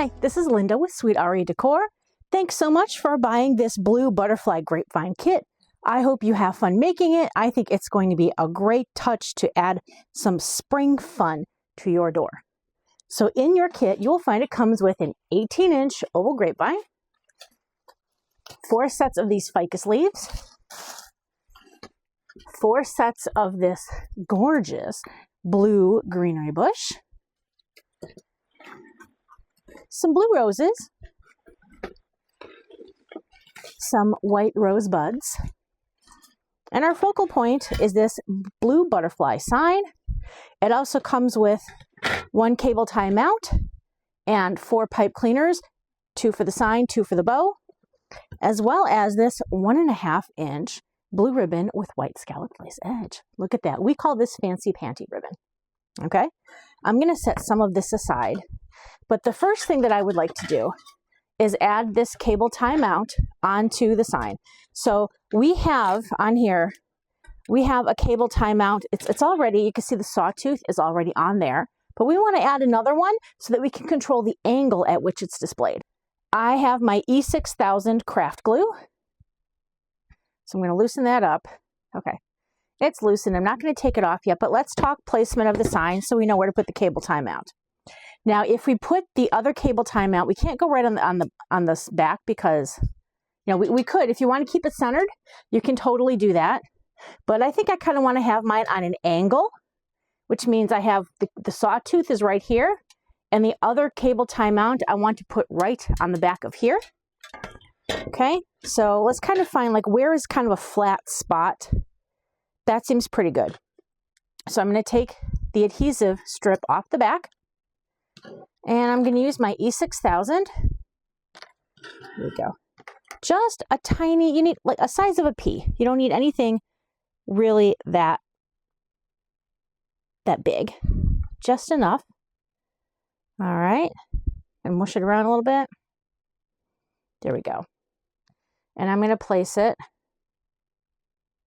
Hi, this is Linda with Sweet Aria Decor. Thanks so much for buying this blue butterfly grapevine kit. I hope you have fun making it. I think it's going to be a great touch to add some spring fun to your door. So in your kit, you'll find it comes with an 18-inch oval grapevine, 4 sets of these ficus leaves, 4 sets of this gorgeous blue greenery bush, some blue roses, some white rosebuds, and our focal point is this blue butterfly sign. It also comes with 1 cable tie mount and 4 pipe cleaners, 2 for the sign, 2 for the bow, as well as this 1.5-inch blue ribbon with white scalloped lace edge. Look at that. We call this fancy panty ribbon. Okay, I'm going to set some of this aside, but the first thing that I would like to do is add this cable tie mount onto the sign. So we have on here, we have a cable tie mount. It's already, you can see the sawtooth is already on there, but we want to add another one so that we can control the angle at which it's displayed. I have my E6000 craft glue. So I'm going to loosen that up. Okay, it's loosened. I'm not going to take it off yet, but let's talk placement of the sign so we know where to put the cable tie mount. Now, if we put the other cable tie mount, we can't go right on this back because, you know, we could. If you want to keep it centered, you can totally do that. But I think I kind of want to have mine on an angle, which means I have the sawtooth is right here, and the other cable tie mount I want to put right on the back of here. Okay, so let's kind of find like where is kind of a flat spot. That seems pretty good. So I'm going to take the adhesive strip off the back, and I'm going to use my E6000. There we go. Just a tiny, you need like a size of a pea. You don't need anything really that big. Just enough. All right. And mush it around a little bit. There we go. And I'm going to place it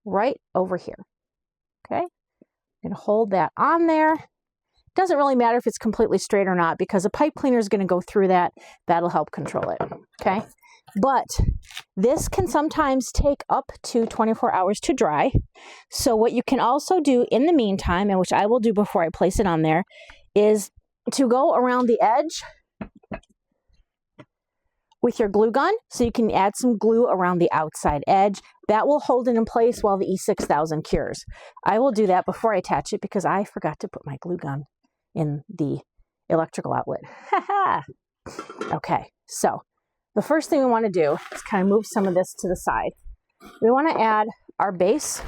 right over here. Okay. I'm going to hold that on there. Doesn't really matter if it's completely straight or not because a pipe cleaner is going to go through that. That'll help control it. Okay. But this can sometimes take up to 24 hours to dry. So what you can also do in the meantime, and which I will do before I place it on there, is to go around the edge with your glue gun. So you can add some glue around the outside edge. That will hold it in place while the E6000 cures. I will do that before I attach it because I forgot to put my glue gun in the electrical outlet. Okay, so the first thing we want to do is kind of move some of this to the side. We want to add our base,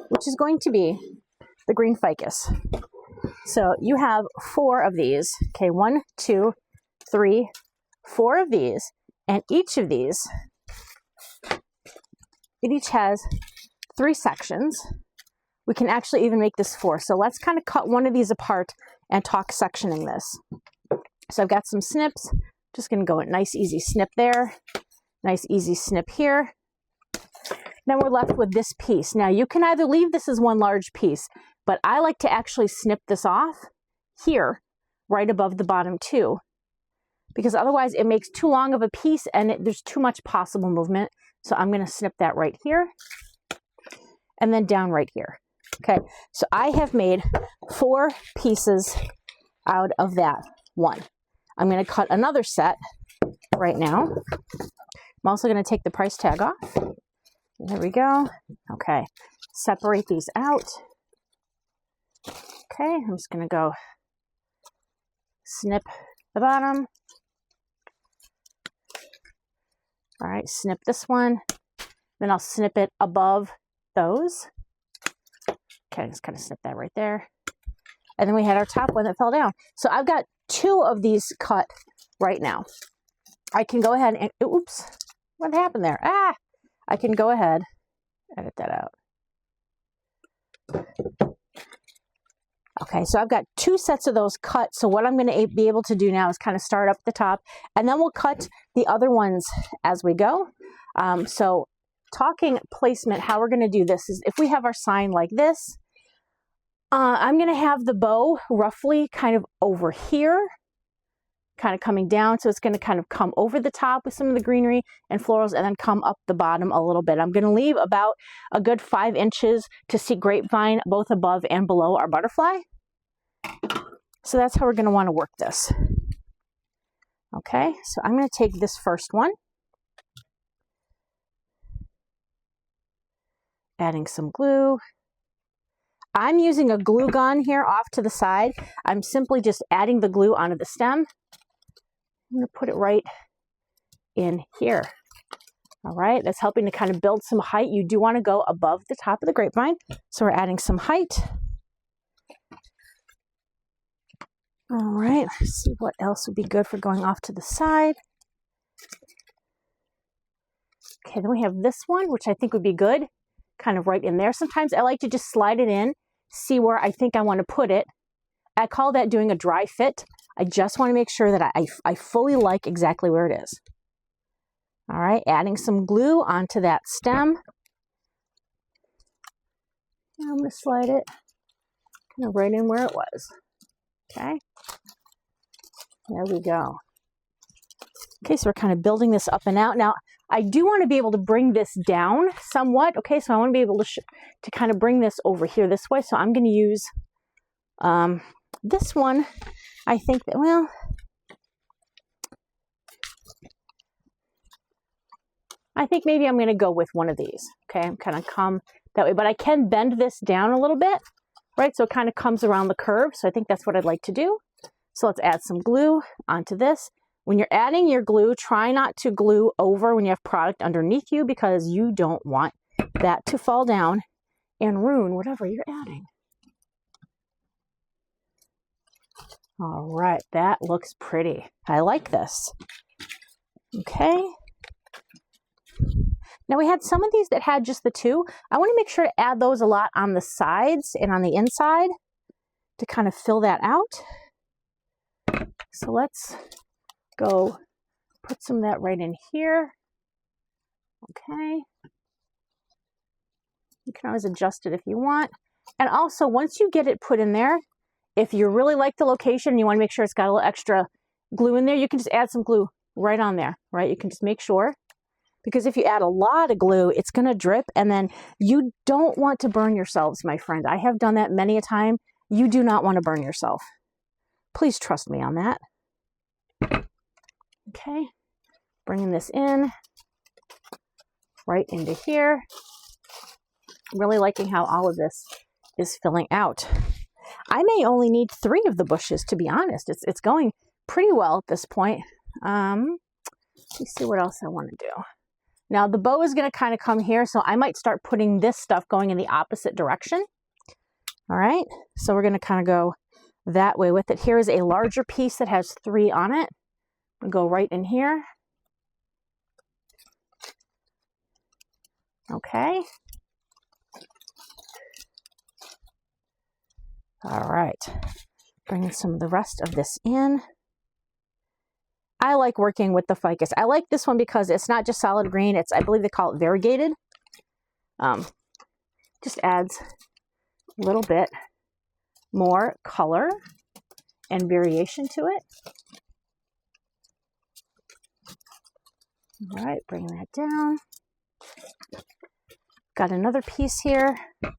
which is going to be the green ficus. So you have 4 of these. Okay, 1, 2, 3, 4 of these. And each of these, it each has 3 sections. We can actually even make this 4. So let's kind of cut one of these apart and talk sectioning this. So I've got some snips. Just going to go a nice easy snip there. Nice easy snip here. Then we're left with this piece. Now you can either leave this as one large piece, but I like to actually snip this off here, right above the bottom too, because otherwise it makes too long of a piece and there's too much possible movement. So I'm going to snip that right here and then down right here. Okay, so I have made 4 pieces out of that one. I'm going to cut another set right now. I'm also going to take the price tag off. There we go. Okay, separate these out. Okay, I'm just going to go snip the bottom. All right, snip this one. Then I'll snip it above those. Okay, just kind of snip that right there. And then we had our top one that fell down. So I've got 2 of these cut right now. I can go ahead and, oops, what happened there? I can go ahead, edit that out. Okay, so I've got 2 sets of those cut. So what I'm going to be able to do now is kind of start up the top, and then we'll cut the other ones as we go. So talking placement, how we're going to do this is if we have our sign like this, I'm going to have the bow roughly kind of over here, kind of coming down. So it's going to kind of come over the top with some of the greenery and florals and then come up the bottom a little bit. I'm going to leave about a good 5 inches to see grapevine both above and below our butterfly. So that's how we're going to want to work this. Okay, so I'm going to take this first one. Adding some glue. I'm using a glue gun here off to the side. I'm simply just adding the glue onto the stem. I'm going to put it right in here. All right, that's helping to kind of build some height. You do want to go above the top of the grapevine. So we're adding some height. All right, let's see what else would be good for going off to the side. Okay, then we have this one, which I think would be good, kind of right in there. Sometimes I like to just slide it in, see where I think I want to put it. I call that doing a dry fit. I just want to make sure that I fully like exactly where it is. All right, adding some glue onto that stem. I'm going to slide it kind of right in where it was. Okay, there we go. Okay, so we're kind of building this up and out. Now, I do want to be able to bring this down somewhat. Okay, so I want to be able to kind of bring this over here this way. So I'm going to use this one. I think that, well, I think maybe I'm going to go with one of these. Okay, I'm kind of come that way, but I can bend this down a little bit, right? So it kind of comes around the curve. So I think that's what I'd like to do. So let's add some glue onto this. When you're adding your glue, try not to glue over when you have product underneath you because you don't want that to fall down and ruin whatever you're adding. All right, that looks pretty. I like this. Okay. Now we had some of these that had just the two. I want to make sure to add those a lot on the sides and on the inside to kind of fill that out. So let's go put some of that right in here. Okay. You can always adjust it if you want. And also, once you get it put in there, if you really like the location and you want to make sure it's got a little extra glue in there, you can just add some glue right on there, right? You can just make sure. Because if you add a lot of glue, it's going to drip, and then you don't want to burn yourselves, my friend. I have done that many a time. You do not want to burn yourself. Please trust me on that. Okay, bringing this in right into here. I'm really liking how all of this is filling out. I may only need 3 of the bushes, to be honest. It's going pretty well at this point. Let's see what else I want to do. Now the bow is going to kind of come here, so I might start putting this stuff going in the opposite direction. All right, so we're going to kind of go that way with it. Here is a larger piece that has 3 on it. I'll go right in here. Okay. All right, bringing some of the rest of this in. I like working with the ficus. I like this one because it's not just solid green. It's, I believe they call it variegated. Just adds a little bit more color and variation to it. All right, bring that down. Got another piece here. Here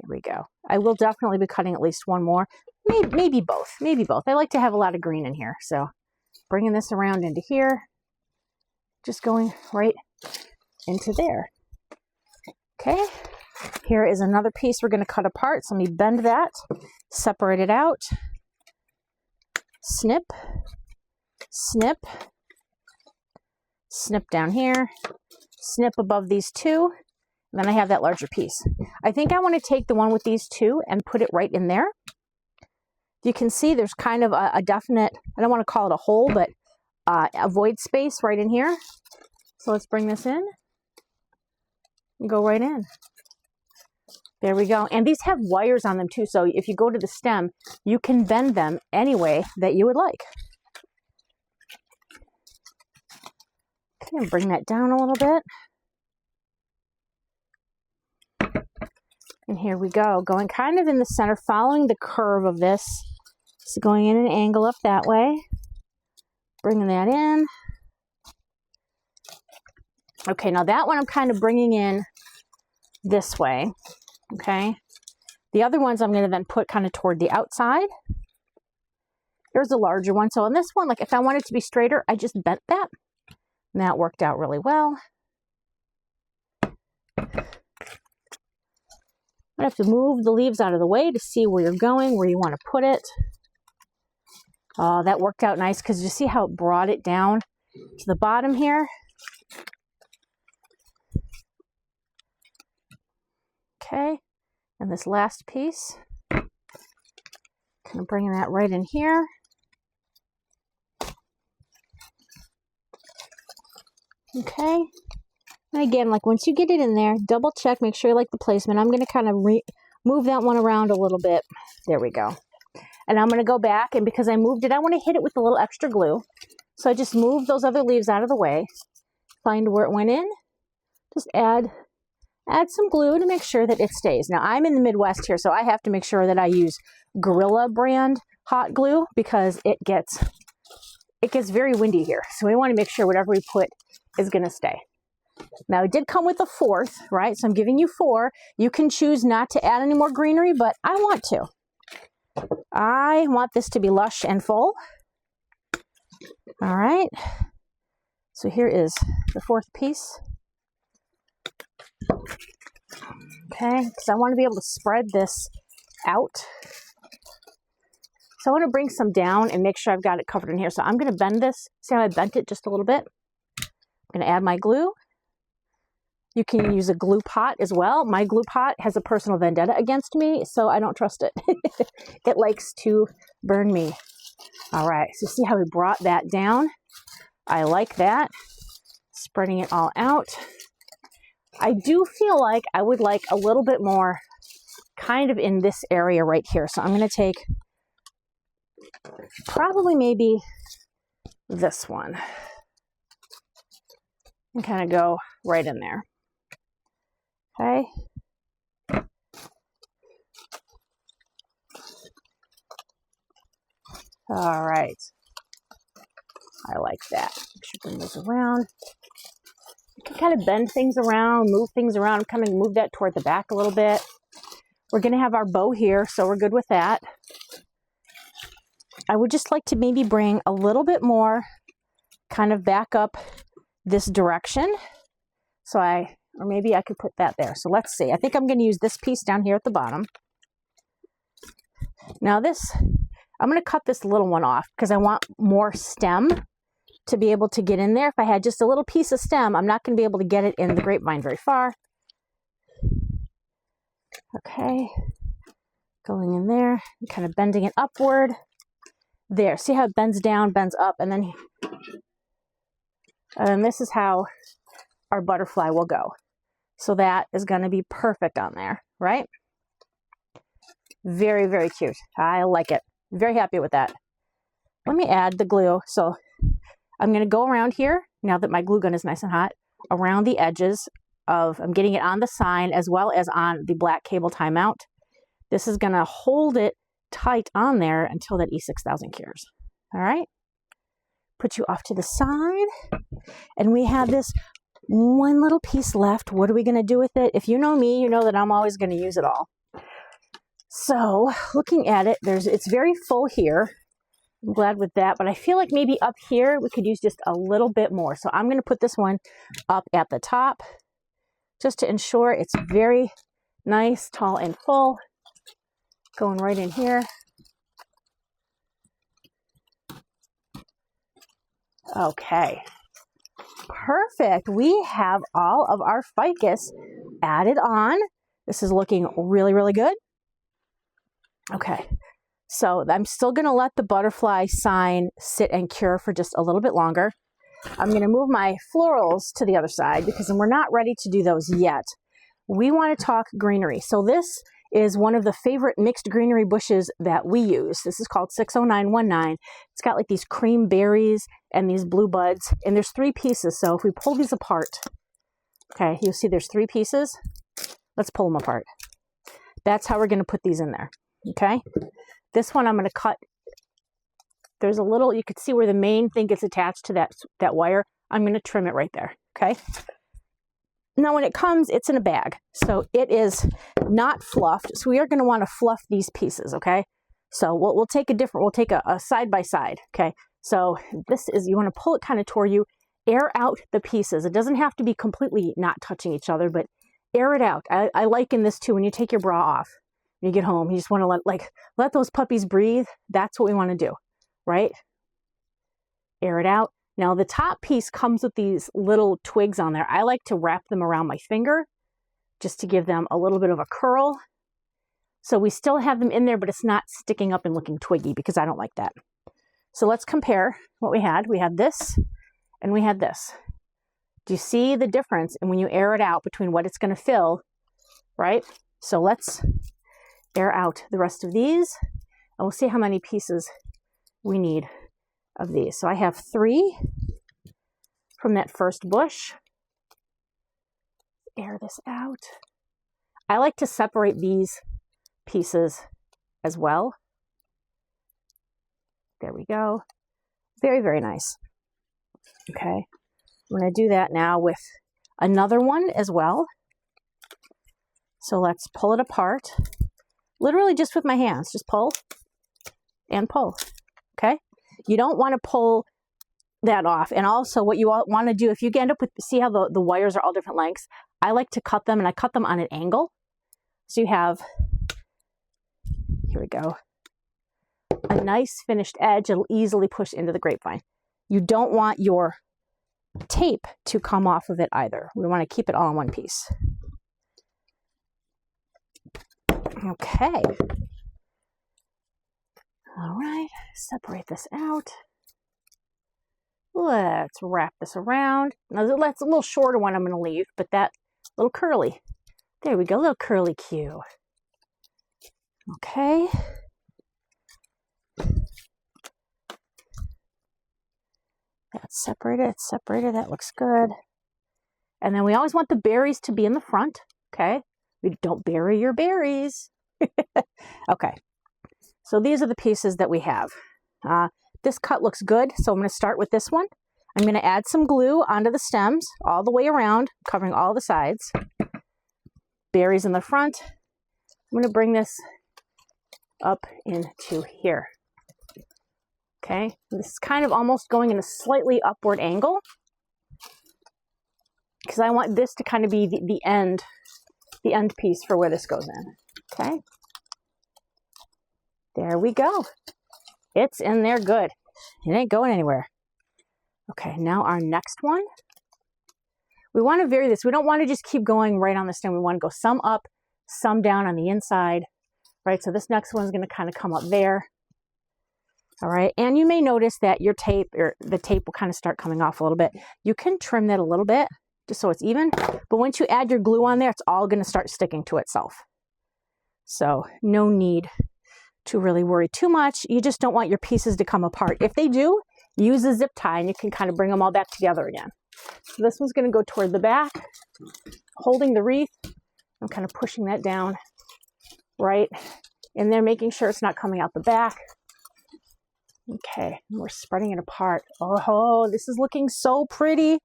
we go. I will definitely be cutting at least one more. Maybe both. Maybe both. I like to have a lot of green in here. So bringing this around into here. Just going right into there. Okay. Here is another piece we're going to cut apart. So let me bend that. Separate it out. Snip. Snip. Snip down here. Snip above these 2. And then I have that larger piece. I think I want to take the one with these 2 and put it right in there. You can see there's kind of a definite, I don't want to call it a hole, but a void space right in here. So let's bring this in and go right in. There we go. And these have wires on them too. So if you go to the stem, you can bend them any way that you would like. Okay, and bring that down a little bit. And here we go, going kind of in the center, following the curve of this So going in an angle up that way, bringing that in. Okay, now that one I'm kind of bringing in this way, okay? The other ones I'm going to then put kind of toward the outside. Here's a larger one. So on this one, like if I want it to be straighter, I just bent that. And that worked out really well. I have to move the leaves out of the way to see where you're going, where you want to put it. Oh, that worked out nice because you see how it brought it down to the bottom here. Okay, and this last piece, kind of bringing that right in here. Okay, and again, like once you get it in there, double check, make sure you like the placement. I'm going to kind of move that one around a little bit. There we go. And I'm going to go back, and because I moved it, I want to hit it with a little extra glue. So I just moved those other leaves out of the way, find where it went in, just add some glue to make sure that it stays. Now I'm in the Midwest here, so I have to make sure that I use Gorilla brand hot glue because it gets very windy here. So we want to make sure whatever we put is going to stay. Now it did come with a 4th, right? So I'm giving you 4. You can choose not to add any more greenery, but I want to. I want this to be lush and full. All right. So here is the 4th piece. Okay, because I want to be able to spread this out. So I want to bring some down and make sure I've got it covered in here. So I'm going to bend this. See how I bent it just a little bit? I'm going to add my glue. You can use a glue pot as well. My glue pot has a personal vendetta against me, so I don't trust it. It likes to burn me. All right, so see how we brought that down? I like that. Spreading it all out. I do feel like I would like a little bit more kind of in this area right here. So I'm going to take probably maybe this one and kind of go right in there. Okay. All right. I like that. Should bring this around. You can kind of bend things around, move things around, kind of move that toward the back a little bit. We're going to have our bow here, so we're good with that. I would just like to maybe bring a little bit more kind of back up this direction. So or maybe I could put that there. So let's see. I think I'm going to use this piece down here at the bottom. Now I'm going to cut this little one off because I want more stem to be able to get in there. If I had just a little piece of stem, I'm not going to be able to get it in the grapevine very far. Okay, going in there, kind of bending it upward. There, see how it bends down, bends up, and then this is how our butterfly will go. So that is going to be perfect on there, right? Very, very cute. I like it. Very happy with that. Let me add the glue. So I'm going to go around here, now that my glue gun is nice and hot, around the edges of, I'm getting it on the sign as well as on the black cable tie mount. This is going to hold it tight on there until that E6000 cures. All right. Put you off to the side. And we have this one little piece left. What are we going to do with it? If you know me, you know that I'm always going to use it all. So looking at it, it's very full here. I'm glad with that, but I feel like maybe up here we could use just a little bit more. So I'm going to put this one up at the top just to ensure it's very nice, tall, and full. Going right in here. Okay. Perfect. We have all of our ficus added on. This is looking really, really good. Okay. So I'm still going to let the butterfly sign sit and cure for just a little bit longer. I'm going to move my florals to the other side because we're not ready to do those yet. We want to talk greenery. So this is one of the favorite mixed greenery bushes that we use. This is called 60919. It's got like these cream berries and these blue buds, and there's 3 pieces. So if we pull these apart, okay, you'll see there's 3 pieces. Let's pull them apart. That's how we're going to put these in there. Okay. This one I'm going to cut there's a little, you could see where the main thing gets attached to that wire. I'm going to trim it right there. Okay. Now when it comes, it's in a bag. So it is not fluffed. So we are going to want to fluff these pieces. Okay. So we'll take a side by side. Okay. So this is, you want to pull it kind of toward you, air out the pieces. It doesn't have to be completely not touching each other, but air it out. I liken this to when you take your bra off, when you get home, you just want to let those puppies breathe. That's what we want to do, right? Air it out. Now the top piece comes with these little twigs on there. I like to wrap them around my finger just to give them a little bit of a curl. So we still have them in there, but it's not sticking up and looking twiggy because I don't like that. So let's compare what we had. We had this and we had this. Do you see the difference? And when you air it out between what it's going to fill, right? So let's air out the rest of these and we'll see how many pieces we need of these. So I have 3 from that first bush. Air this out. I like to separate these pieces as well. There we go. Very, very nice. Okay. I'm going to do that now with another one as well. So let's pull it apart. Literally just with my hands. Just pull and pull. Okay. You don't want to pull that off. And also what you want to do, if you end up with, see how the wires are all different lengths, I like to cut them and I cut them on an angle. So you have, here we go, a nice finished edge. It'll easily push into the grapevine. You don't want your tape to come off of it either. We want to keep it all in one piece. Okay. All right, separate this out. Let's wrap this around. Now that's a little shorter one I'm going to leave, but that little curly. There we go, little curly Q. Okay. That's separated, it's separated, that looks good. And then we always want the berries to be in the front, okay? We don't bury your berries. Okay. So these are the pieces that we have. This cut looks good, so I'm going to start with this one. I'm going to add some glue onto the stems all the way around, covering all the sides. Berries in the front. I'm going to bring this up into here. Okay, this is kind of almost going in a slightly upward angle because I want this to kind of be the end piece for where this goes in. Okay. There we go. It's in there good. It ain't going anywhere. Okay, now our next one. We want to vary this. We don't want to just keep going right on the stem. We want to go some up, some down on the inside. Right, so this next one is going to kind of come up there. All right, and you may notice that your tape, or the tape will kind of start coming off a little bit. You can trim that a little bit just so it's even. But once you add your glue on there, it's all going to start sticking to itself. So no need to really worry too much. You just don't want your pieces to come apart. If they do, use a zip tie and you can kind of bring them all back together again. So this one's going to go toward the back, holding the wreath. I'm kind of pushing that down right in there, making sure it's not coming out the back. Okay, we're spreading it apart. Oh, this is looking so pretty.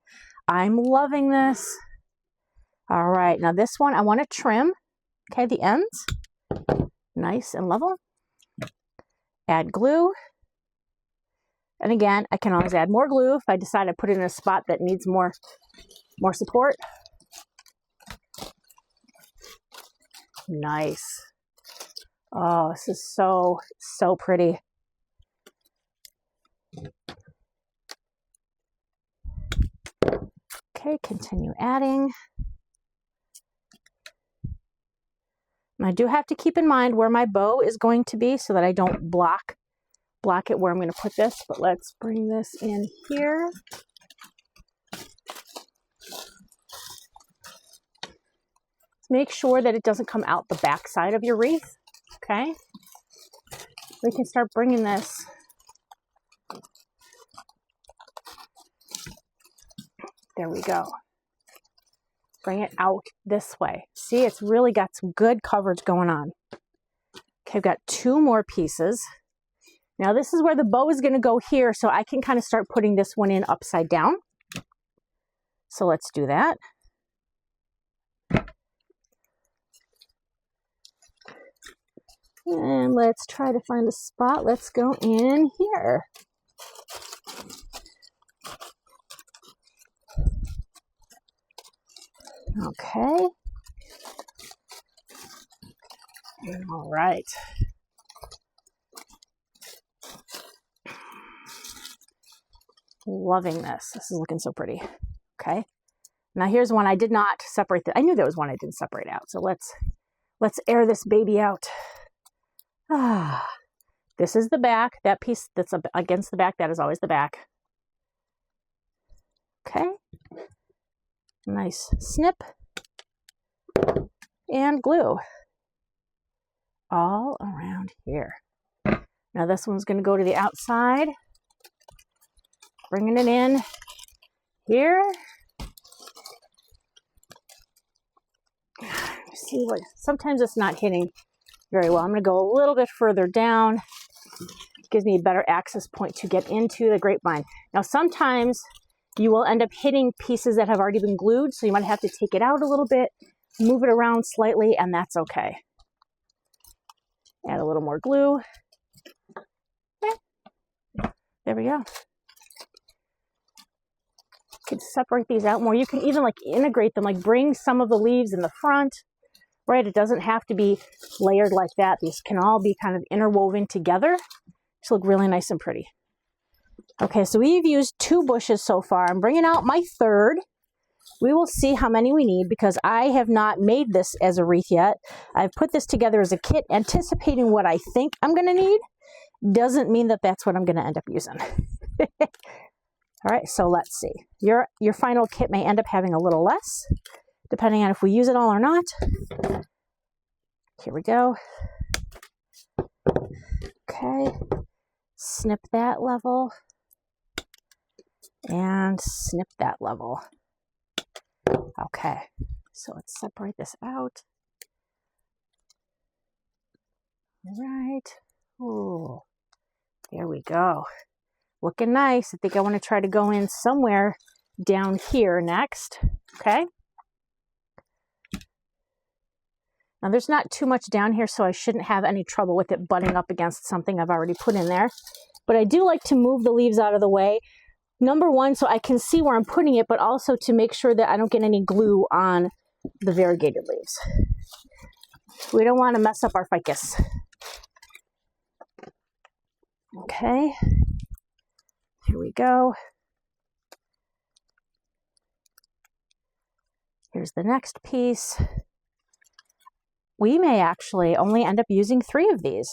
I'm loving this. All right, now this one I want to trim, okay, the ends, nice and level. Add glue. And again, I can always add more glue if I decide I put it in a spot that needs more support. Nice. Oh, this is so, so pretty. Okay, continue adding. And I do have to keep in mind where my bow is going to be so that I don't block it where I'm going to put this. But let's bring this in here. Make sure that it doesn't come out the back side of your wreath. Okay, we can start bringing this there we go. Bring it out this way. See, it's really got some good coverage going on. Okay, I've got 2 more pieces. Now this is where the bow is going to go here, so I can kind of start putting this one in upside down. So let's do that. And let's try to find a spot. Let's go in here. Okay. All right. Loving this. This is looking so pretty. Okay. Now here's one I did not separate. I knew there was one I didn't separate out. So let's air this baby out. Ah, this is the back. That piece that's against the back, that is always the back. Okay. Nice snip and glue all around here. Now this one's going to go to the outside. Bringing it in here. See what, sometimes it's not hitting very well. I'm going to go a little bit further down. It gives me a better access point to get into the grapevine. Now sometimes you will end up hitting pieces that have already been glued, so you might have to take it out a little bit, move it around slightly, and that's okay. Add a little more glue. Okay. There we go. You can separate these out more. You can even like integrate them, like bring some of the leaves in the front, right? It doesn't have to be layered like that. These can all be kind of interwoven together to look really nice and pretty. Okay, so we've used 2 bushes so far. I'm bringing out my 3rd. We will see how many we need because I have not made this as a wreath yet. I've put this together as a kit, anticipating what I think I'm going to need. Doesn't mean that that's what I'm going to end up using. All right, so let's see. Your final kit may end up having a little less, depending on if we use it all or not. Here we go. Okay, snip that level and snip that level. Okay, so let's separate this out. All right. Ooh, there we go. Looking nice. I think I want to try to go in somewhere down here next. Okay. Now there's not too much down here, so I shouldn't have any trouble with it butting up against something I've already put in there. But I do like to move the leaves out of the way. Number one, so I can see where I'm putting it, but also to make sure that I don't get any glue on the variegated leaves. We don't want to mess up our ficus. Okay. Here we go. Here's the next piece. We may actually only end up using 3 of these.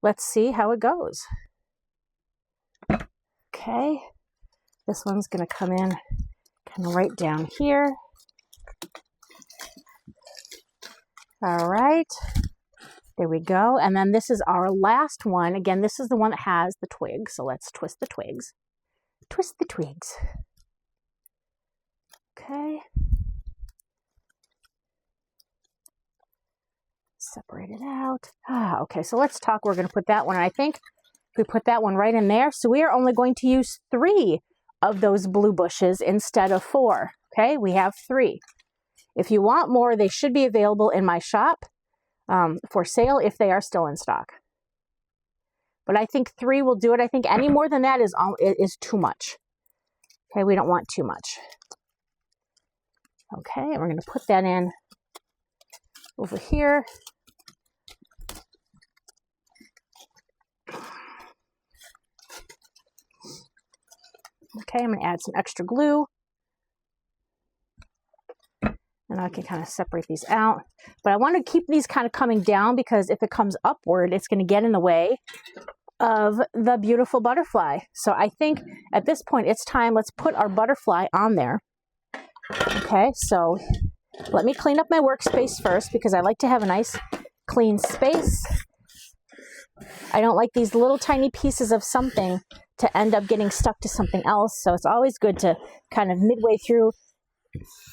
Let's see how it goes. Okay, this one's going to come in kind of right down here. All right, there we go. And then this is our last one. Again, this is the one that has the twigs. So let's twist the twigs. Twist the twigs. Okay. Separate it out. Okay, so let's talk. We're going to put that one, I think we put that one right in there. So we are only going to use 3 of those blue bushes instead of 4. Okay, we have 3. If you want more, they should be available in my shop for sale if they are still in stock. But I think 3 will do it. I think any more than that is too much. Okay, we don't want too much. Okay, and we're going to put that in over here. Okay, I'm going to add some extra glue. And I can kind of separate these out. But I want to keep these kind of coming down because if it comes upward, it's going to get in the way of the beautiful butterfly. So I think at this point, it's time. Let's put our butterfly on there. Okay, so let me clean up my workspace first because I like to have a nice clean space. I don't like these little tiny pieces of something to end up getting stuck to something else. So it's always good to kind of midway through,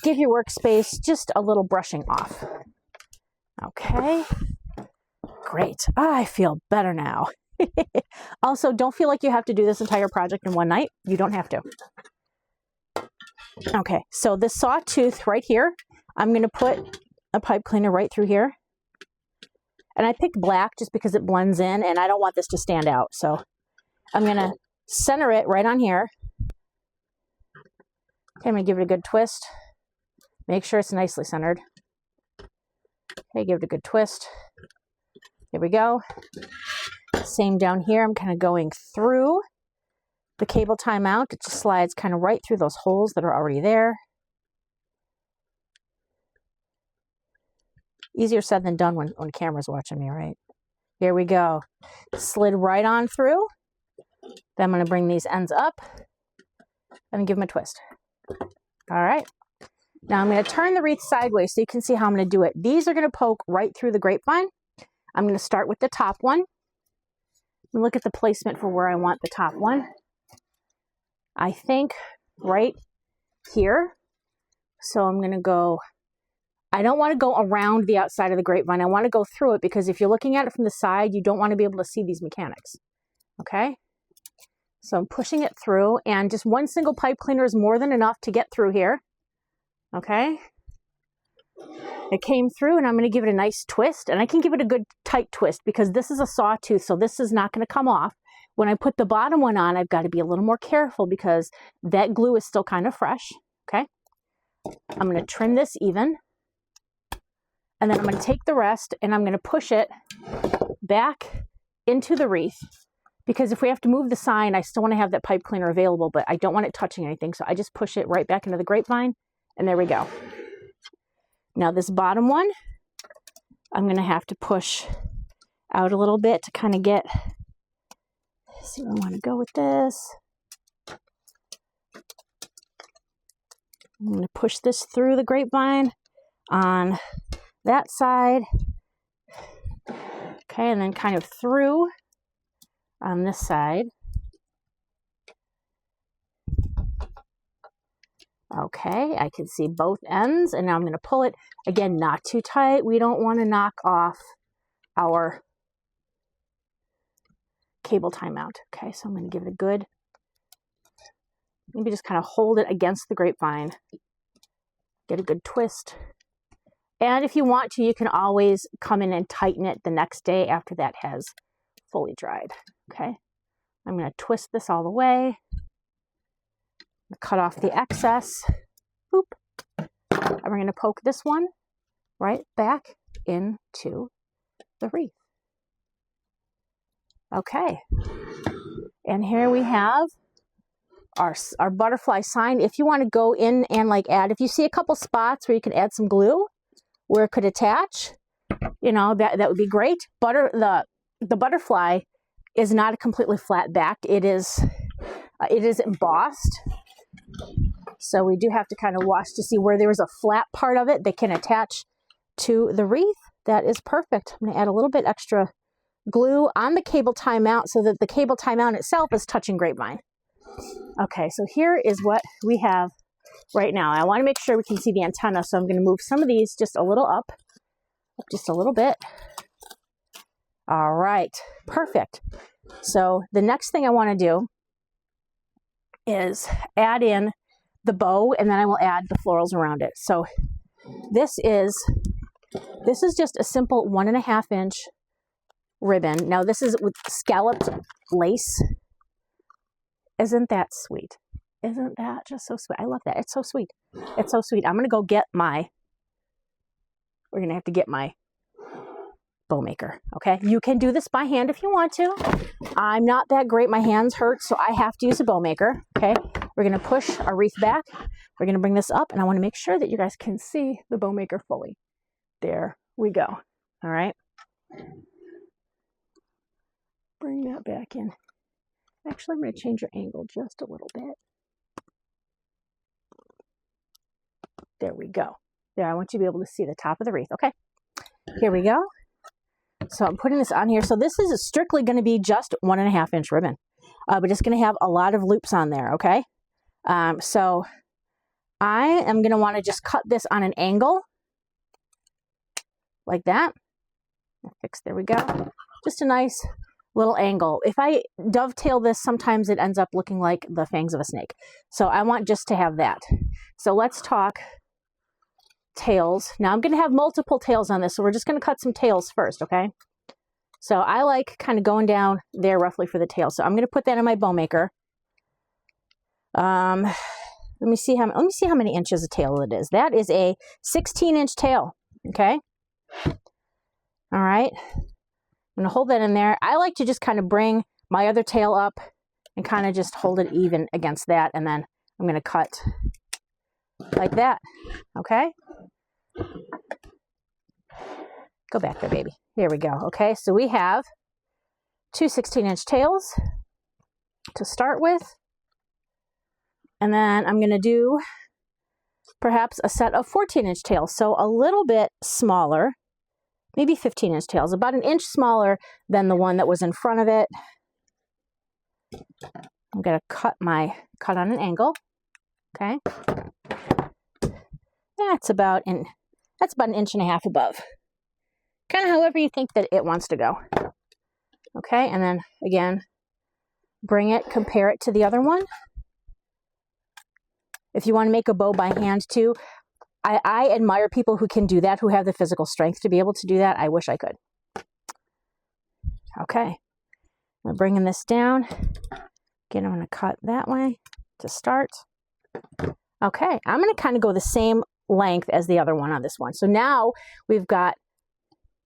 give your workspace just a little brushing off. Okay, great. I feel better now. Also, don't feel like you have to do this entire project in one night. You don't have to. Okay, so this sawtooth right here, I'm going to put a pipe cleaner right through here. And I picked black just because it blends in, and I don't want this to stand out. So I'm going to center it right on here. Okay, I'm going to give it a good twist. Make sure it's nicely centered. Okay, give it a good twist. Here we go. Same down here. I'm kind of going through the cable tie mount. It just slides kind of right through those holes that are already there. Easier said than done when camera's watching me, right? Here we go. Slid right on through. Then I'm going to bring these ends up and give them a twist. All right. Now I'm going to turn the wreath sideways so you can see how I'm going to do it. These are going to poke right through the grapevine. I'm going to start with the top one. And look at the placement for where I want the top one. I think right here. So I'm going to go, I don't want to go around the outside of the grapevine. I want to go through it because if you're looking at it from the side, you don't want to be able to see these mechanics. Okay. So I'm pushing it through, and just one single pipe cleaner is more than enough to get through here. Okay. It came through, and I'm going to give it a nice twist, and I can give it a good tight twist because this is a sawtooth, so this is not going to come off. When I put the bottom one on, I've got to be a little more careful because that glue is still kind of fresh. Okay. I'm going to trim this even, and then I'm going to take the rest and I'm going to push it back into the wreath because if we have to move the sign, I still want to have that pipe cleaner available, but I don't want it touching anything. So I just push it right back into the grapevine, and there we go. Now this bottom one, I'm going to have to push out a little bit to kind of get, see where I want to go with this. I'm going to push this through the grapevine on that side. Okay, and then kind of through on this side. Okay, I can see both ends, and now I'm going to pull it. Again, not too tight. We don't want to knock off our cable tie mount. Okay, so I'm going to give it a good, maybe just kind of hold it against the grapevine. Get a good twist. And if you want to, you can always come in and tighten it the next day after that has fully dried. Okay, I'm going to twist this all the way. Cut off the excess. Boop. And we're going to poke this one right back into the wreath. Okay. And here we have our butterfly sign. If you want to go in and like add, if you see a couple spots where you can add some glue where it could attach, you know, that would be great. The butterfly is not a completely flat back. It is embossed. So we do have to kind of watch to see where there's a flat part of it that can attach to the wreath. That is perfect. I'm going to add a little bit extra glue on the cable tie mount so that the cable tie mount itself is touching grapevine. Okay, so here is what we have right now. I want to make sure we can see the antenna, so I'm going to move some of these just a little up just a little bit. All right, perfect. So the next thing I want to do is add in the bow, and then I will add the florals around it. So this is just a simple 1.5 inch ribbon. Now this is with scalloped lace. Isn't that sweet? Isn't that just so sweet? I love that. It's so sweet. It's so sweet. I'm going to go get we're going to have to get my bow maker. Okay. You can do this by hand if you want to. I'm not that great. My hands hurt, so I have to use a bow maker. Okay. We're going to push our wreath back. We're going to bring this up, and I want to make sure that you guys can see the bow maker fully. There we go. All right. Bring that back in. Actually, I'm going to change your angle just a little bit. There we go. There, I want you to be able to see the top of the wreath. Okay, here we go. So I'm putting this on here. So this is strictly going to be just 1.5 inch ribbon, but it's going to have a lot of loops on there. Okay, so I am going to want to just cut this on an angle like that. Fix. There we go. Just a nice little angle. If I dovetail this, sometimes it ends up looking like the fangs of a snake. So I want just to have that. So let's talk tails. Now I'm going to have multiple tails on this, so we're just going to cut some tails first, okay? So I like kind of going down there roughly for the tail. So I'm going to put that in my bow maker. Let me see how many inches a tail it is. That is a 16-inch tail, okay? All right. I'm going to hold that in there. I like to just kind of bring my other tail up and kind of just hold it even against that, and then I'm going to cut like that, okay? Go back there, baby. Here we go. Okay, so we have two 16-inch tails to start with. And then I'm going to do perhaps a set of 14-inch tails. So a little bit smaller, maybe 15-inch tails, about an inch smaller than the one that was in front of it. I'm going to cut on an angle. Okay. That's about an inch and a half above. Kind of however you think that it wants to go. Okay, and then again, compare it to the other one. If you want to make a bow by hand too, I admire people who can do that, who have the physical strength to be able to do that. I wish I could. Okay, I'm bringing this down. Again, I'm going to cut that way to start. Okay, I'm going to kind of go the same length as the other one on this one. So now we've got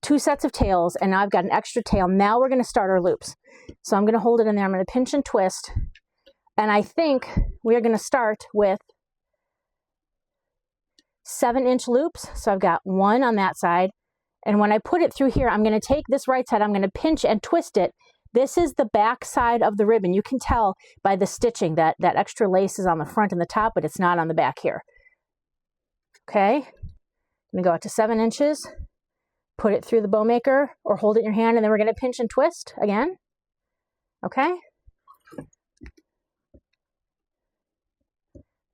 two sets of tails, and now I've got an extra tail. Now we're going to start our loops. So I'm going to hold it in there. I'm going to pinch and twist. And I think we're going to start with 7-inch loops. So I've got one on that side. And when I put it through here, I'm going to take this right side, I'm going to pinch and twist it. This is the back side of the ribbon. You can tell by the stitching that that extra lace is on the front and the top, but it's not on the back here. Okay, I'm going to go out to 7 inches, put it through the bow maker or hold it in your hand, and then we're going to pinch and twist again. Okay.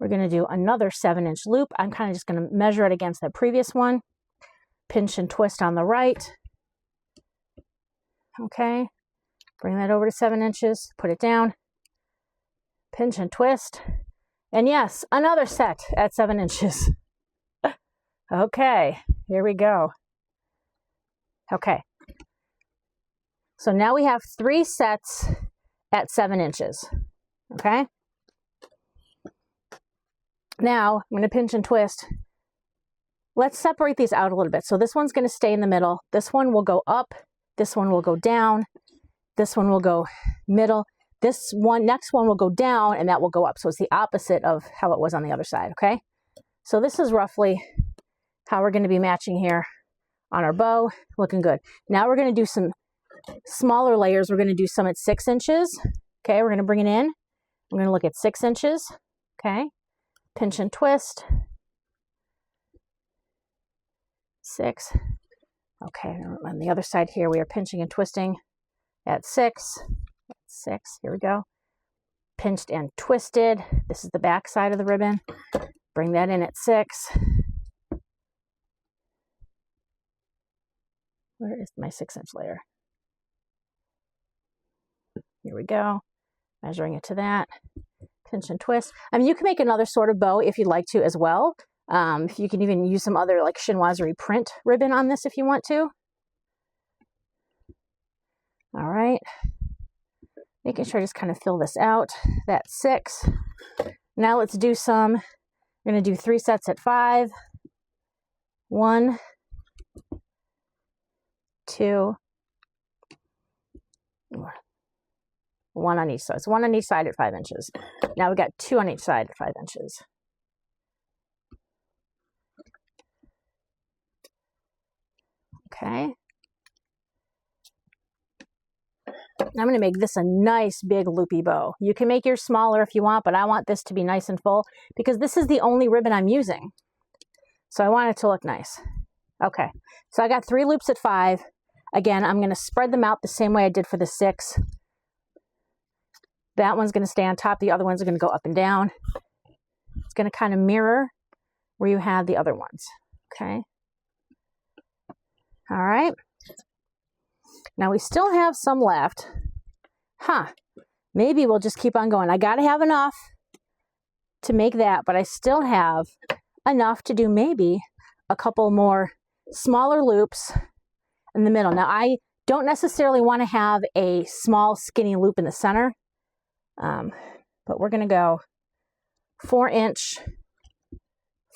We're going to do another 7-inch loop. I'm kind of just going to measure it against that previous one. Pinch and twist on the right. Okay. Bring that over to 7 inches. Put it down. Pinch and twist. And yes, another set at 7 inches. Okay. Here we go. Okay. So now we have 3 sets at 7 inches. Okay. Now, I'm going to pinch and twist. Let's separate these out a little bit. So this one's going to stay in the middle. This one will go up. This one will go down. This one will go middle. This one, next one will go down, and that will go up. So it's the opposite of how it was on the other side, okay? So this is roughly how we're going to be matching here on our bow. Looking good. Now we're going to do some smaller layers. We're going to do some at 6 inches. Okay, we're going to bring it in. I'm going to look at 6 inches. Okay. Pinch and twist. 6. Okay, on the other side here, we are pinching and twisting at 6. 6, here we go. Pinched and twisted. This is the back side of the ribbon. Bring that in at 6. Where is my 6-inch layer? Here we go. Measuring it to that. Pinch and twist. I mean, you can make another sort of bow if you'd like to as well. If you can even use some other like chinoiserie print ribbon on this if you want to. All right. Making sure I just kind of fill this out. That's 6. Now let's do some. We're going to do 3 sets at 5. 1, 2, 1 on each side. It's 1 on each side at 5 inches. Now we've got 2 on each side at 5 inches. Okay. I'm going to make this a nice big loopy bow. You can make yours smaller if you want, but I want this to be nice and full because this is the only ribbon I'm using. So I want it to look nice. Okay. So I got 3 loops at 5. Again, I'm going to spread them out the same way I did for the 6. That one's going to stay on top. The other ones are going to go up and down. It's going to kind of mirror where you had the other ones. Okay. All right. Now we still have some left. Maybe we'll just keep on going. I got to have enough to make that, but I still have enough to do maybe a couple more smaller loops in the middle. Now I don't necessarily want to have a small skinny loop in the center, but we're going to go 4 inch,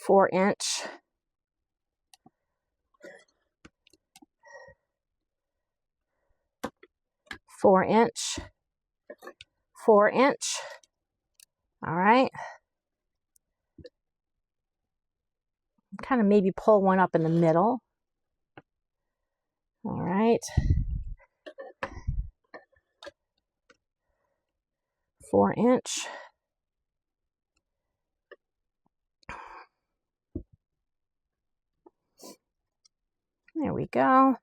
4 inch, 4 inch, 4 inch. All right. Kind of maybe pull one up in the middle. All right. 4 inch. There we go.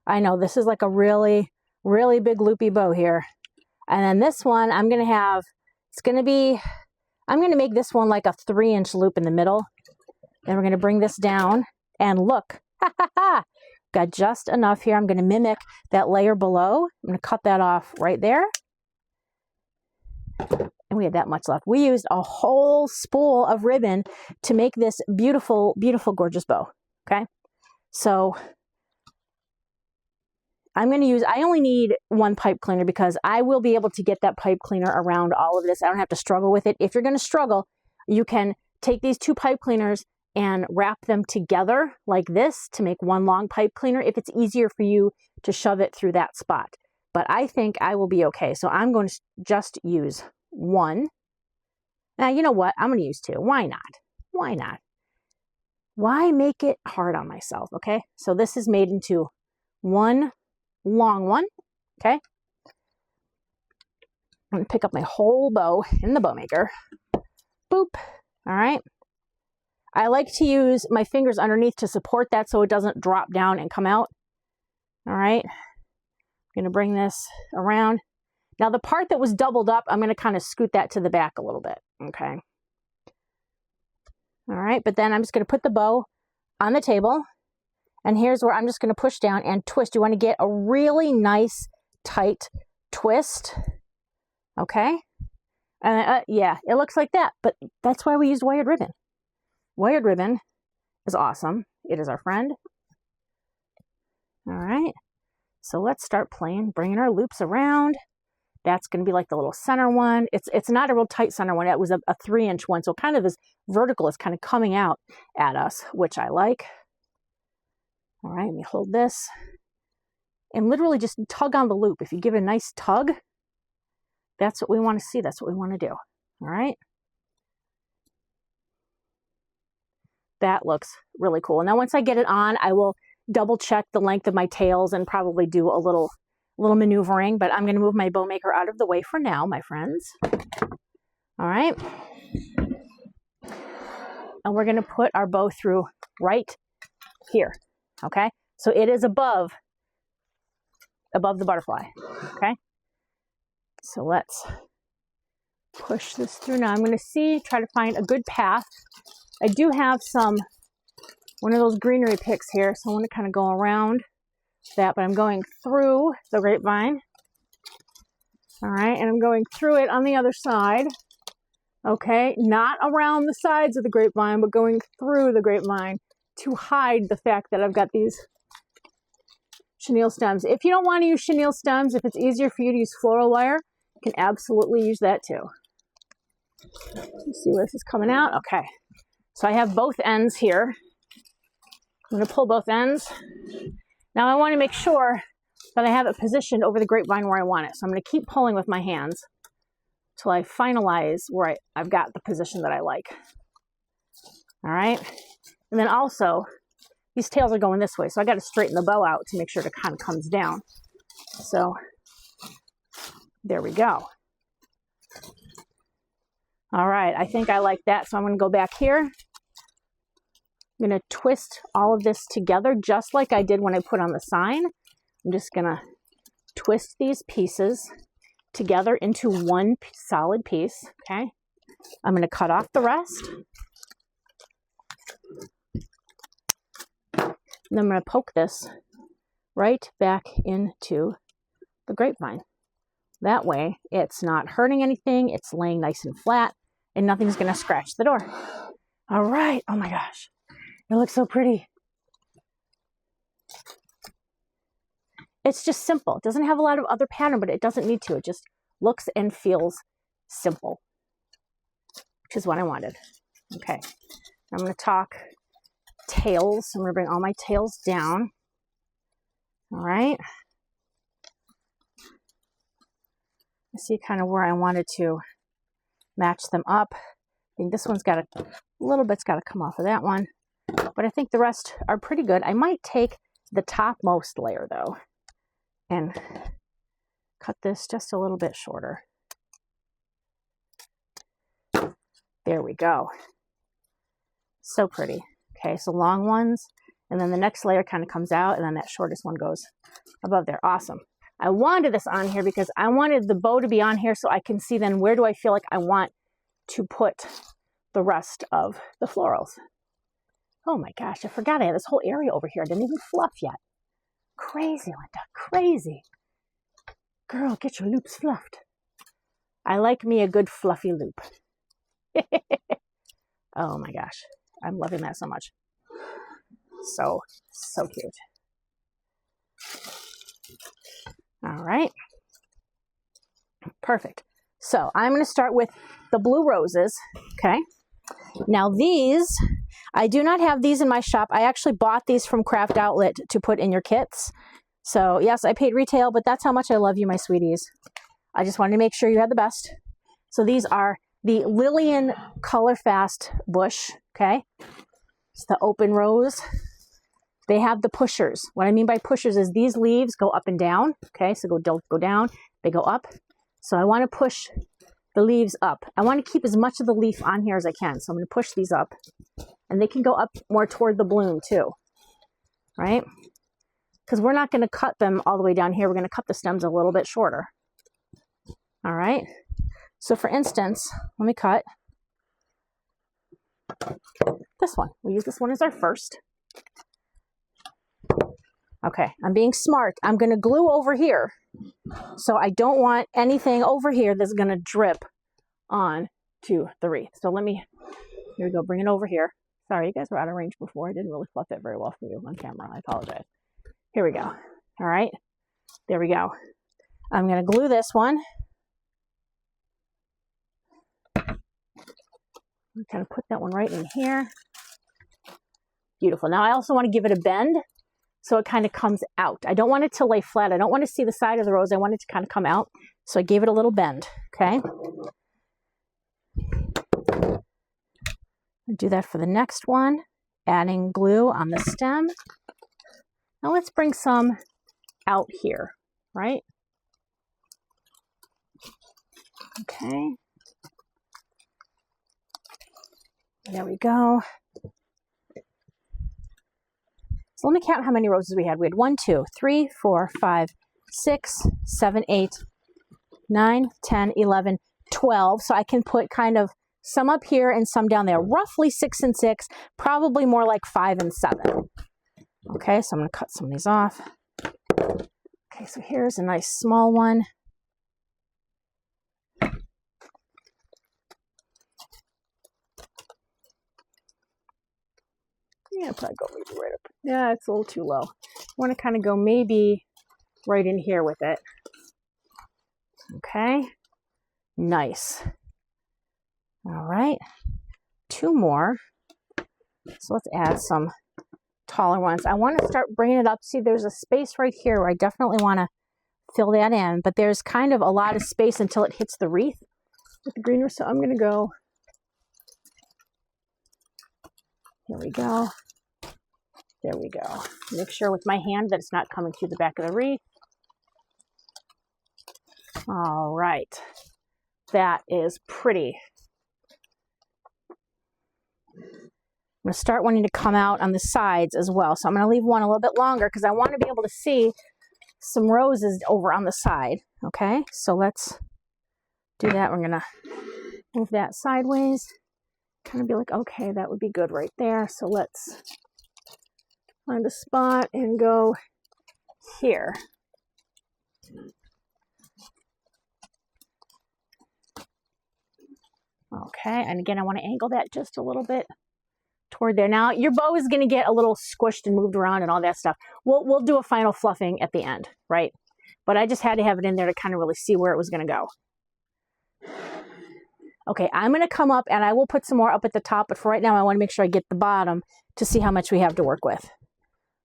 I know this is like a really big loopy bow here. And then this one I'm going to have, I'm going to make this one like a 3-inch loop in the middle. Then we're going to bring this down and look, got just enough here. I'm going to mimic that layer below. I'm going to cut that off right there. And we had that much left. We used a whole spool of ribbon to make this beautiful, beautiful, gorgeous bow. Okay. So I'm going to use, I only need 1 pipe cleaner because I will be able to get that pipe cleaner around all of this. I don't have to struggle with it. If you're going to struggle, you can take these 2 pipe cleaners and wrap them together like this to make 1 long pipe cleaner if it's easier for you to shove it through that spot. But I think I will be okay. So I'm going to just use 1. Now, you know what? I'm going to use 2. Why not? Why not? Why make it hard on myself? Okay. So this is made into 1 long one. Okay. I'm going to pick up my whole bow in the bow maker. Boop. All right. I like to use my fingers underneath to support that so it doesn't drop down and come out. All right. I'm going to bring this around. Now the part that was doubled up, I'm going to kind of scoot that to the back a little bit. Okay. All right. But then I'm just going to put the bow on the table. And here's where I'm just going to push down and twist. You want to get a really nice, tight twist. Okay. And yeah, it looks like that. But that's why we used wired ribbon. Wired ribbon is awesome. It is our friend. All right. So let's start playing, bringing our loops around. That's going to be like the little center one. It's not a real tight center one. It was a 3-inch one. So kind of this vertical is kind of coming out at us, which I like. All right, let me hold this and literally just tug on the loop. If you give it a nice tug, that's what we want to see. That's what we want to do. All right. That looks really cool. Now, once I get it on, I will double check the length of my tails and probably do a little maneuvering, but I'm going to move my bow maker out of the way for now, my friends. All right. And we're going to put our bow through right here. Okay. So it is above the butterfly. Okay. So let's push this through. Now I'm going to try to find a good path. I do have one of those greenery picks here, so I want to kind of go around that, but I'm going through the grapevine. All right, and I'm going through it on the other side. Okay, not around the sides of the grapevine, but going through the grapevine to hide the fact that I've got these chenille stems. If you don't want to use chenille stems, if it's easier for you to use floral wire, you can absolutely use that too. Let's see where this is coming out. Okay. So I have both ends here. I'm going to pull both ends. Now I want to make sure that I have it positioned over the grapevine where I want it. So I'm going to keep pulling with my hands till I finalize where I've got the position that I like. All right. And then also, these tails are going this way, so I got to straighten the bow out to make sure it kind of comes down. So there we go. All right, I think I like that, so I'm going to go back here. I'm going to twist all of this together just like I did when I put on the sign. I'm just going to twist these pieces together into one solid piece, okay? I'm going to cut off the rest. And I'm going to poke this right back into the grapevine. That way it's not hurting anything. It's laying nice and flat and nothing's going to scratch the door. All right. Oh my gosh. It looks so pretty. It's just simple. It doesn't have a lot of other pattern, but it doesn't need to. It just looks and feels simple, which is what I wanted. Okay. I'm going to talk tails. I'm going to bring all my tails down. All right. I see kind of where I wanted to match them up. I think this one's got a little bit's got to come off of that one, but I think the rest are pretty good. I might take the topmost layer though and cut this just a little bit shorter. There we go. So pretty. Okay, so long ones, and then the next layer kind of comes out, and then that shortest one goes above there. Awesome. I wanted this on here because I wanted the bow to be on here so I can see then where do I feel like I want to put the rest of the florals. Oh my gosh, I forgot I had this whole area over here. I didn't even fluff yet. Crazy, Linda, crazy. Girl, get your loops fluffed. I like me a good fluffy loop. Oh my gosh, I'm loving that so much. So cute. All right. Perfect. So I'm going to start with the blue roses. Okay. Now these, I do not have these in my shop. I actually bought these from Craft Outlet to put in your kits. So yes, I paid retail, but that's how much I love you, my sweeties. I just wanted to make sure you had the best. So these are the Lillian Colorfast bush. Okay. It's the open rose. They have the pushers. What I mean by pushers is these leaves go up and down. Okay, so go down, they go up. So I want to push the leaves up. I want to keep as much of the leaf on here as I can. So I'm going to push these up, and they can go up more toward the bloom too, right? Because we're not going to cut them all the way down here. We're going to cut the stems a little bit shorter. All right. So for instance, let me cut this one. We'll use this one as our first. Okay, I'm being smart. I'm going to glue over here. So I don't want anything over here that's going to drip on to the wreath. So here we go, bring it over here. Sorry, you guys were out of range before. I didn't really fluff it very well for you on camera. I apologize. Here we go. All right, there we go. I'm going to glue this one. I'm kind of put that one right in here. Beautiful. Now I also want to give it a bend, so it kind of comes out. I don't want it to lay flat. I don't want to see the side of the rose. I want it to kind of come out. So I gave it a little bend, okay? I'll do that for the next one. Adding glue on the stem. Now let's bring some out here, right? Okay. There we go. So let me count how many roses we had. We had 1, 2, 3, 4, 5, 6, 7, 8, 9, 10, 11, 12. So I can put kind of some up here and some down there. Roughly 6 and 6, probably more like 5 and 7. Okay, so I'm going to cut some of these off. Okay, so here's a nice small one. Yeah, probably go maybe right up. Yeah, it's a little too low. I want to kind of go maybe right in here with it. Okay, nice. All right, 2 more. So let's add some taller ones. I want to start bringing it up. See, there's a space right here where I definitely want to fill that in, but there's kind of a lot of space until it hits the wreath with the greenery. So I'm going to go. Here we go. There we go. Make sure with my hand that it's not coming through the back of the wreath. All right. That is pretty. I'm going to start wanting to come out on the sides as well. So I'm going to leave one a little bit longer because I want to be able to see some roses over on the side. Okay, so let's do that. We're going to move that sideways. Kind of be like, okay, that would be good right there. So let's find a spot and go here. Okay, and again, I want to angle that just a little bit toward there. Now, your bow is going to get a little squished and moved around and all that stuff. We'll do a final fluffing at the end, right? But I just had to have it in there to kind of really see where it was going to go. Okay, I'm going to come up and I will put some more up at the top, but for right now, I want to make sure I get the bottom to see how much we have to work with.